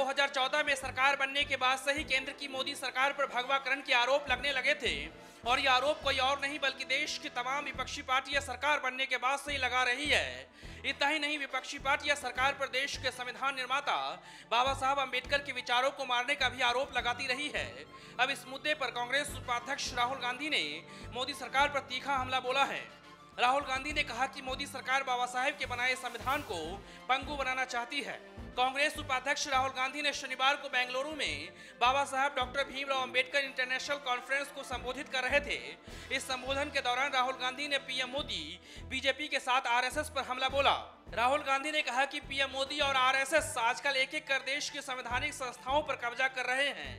2014 में सरकार बनने के बाद से ही केंद्र की मोदी सरकार पर भगवाकरण के आरोप लगने लगे थे और ये आरोप कोई और नहीं बल्कि देश की तमाम विपक्षी पार्टियां सरकार बनने के बाद से ही लगा रही है। इतना ही नहीं, विपक्षी पार्टियां सरकार पर देश के संविधान निर्माता बाबा साहब अंबेडकर के विचारों को मारने का भी आरोप लगाती रही है। अब इस मुद्दे पर कांग्रेस उपाध्यक्ष राहुल गांधी ने मोदी सरकार पर तीखा हमला बोला है। राहुल गांधी ने कहा कि मोदी सरकार बाबा साहेब के बनाए संविधान को पंगु बनाना चाहती है। कांग्रेस उपाध्यक्ष राहुल गांधी ने शनिवार को बेंगलुरु में बाबा साहब doctor Bhimrao Ambedkar international conference को संबोधित कर रहे थे। इस संबोधन के दौरान राहुल गांधी ने पीएम मोदी, बीजेपी के साथ आरएसएस पर हमला बोला। राहुल गांधी ने कहा कि पीएम मोदी और आरएसएस आजकल एक एक कर देश की संवैधानिक संस्थाओं पर कब्जा कर रहे हैं।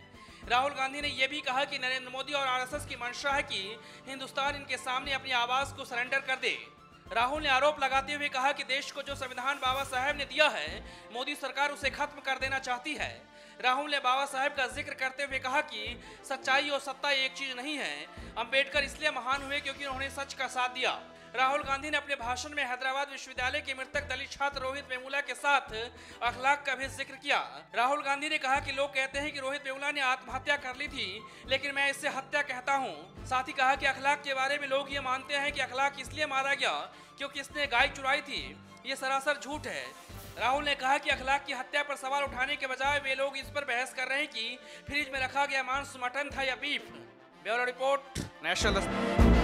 राहुल गांधी ने यह भी कहा कि नरेंद्र मोदी और आरएसएस की मंशा है कि हिंदुस्तान इनके सामने अपनी आवाज को सरेंडर कर दे। राहुल ने आरोप लगाते हुए कहा कि देश को जो संविधान बाबा साहेब ने दिया है, मोदी सरकार उसे खत्म कर देना चाहती है। राहुल ने बाबा साहेब का जिक्र करते हुए कहा कि सच्चाई और सत्ता एक चीज नहीं है। अंबेडकर इसलिए महान हुए क्योंकि उन्होंने सच का साथ दिया। राहुल गांधी ने अपने भाषण में हैदराबाद विश्वविद्यालय के मृतक दलित छात्र रोहित वेमुला के साथ अखलाक का भी जिक्र किया। राहुल गांधी ने कहा कि लोग कहते हैं कि रोहित वेमुला ने आत्महत्या कर ली थी, लेकिन मैं इसे हत्या कहता हूं। साथ ही कहा कि अखलाक के बारे में लोग ये मानते हैं कि अखलाक इसलिए मारा गया क्योंकि इसने गाय चुराई थी। ये सरासर झूठ है। राहुल ने कहा कि अखलाक की हत्या पर सवाल उठाने के बजाय वे लोग इस पर बहस कर रहे हैं कि फ्रिज में रखा गया मांस मटन था या बीफ। Bureau report, national.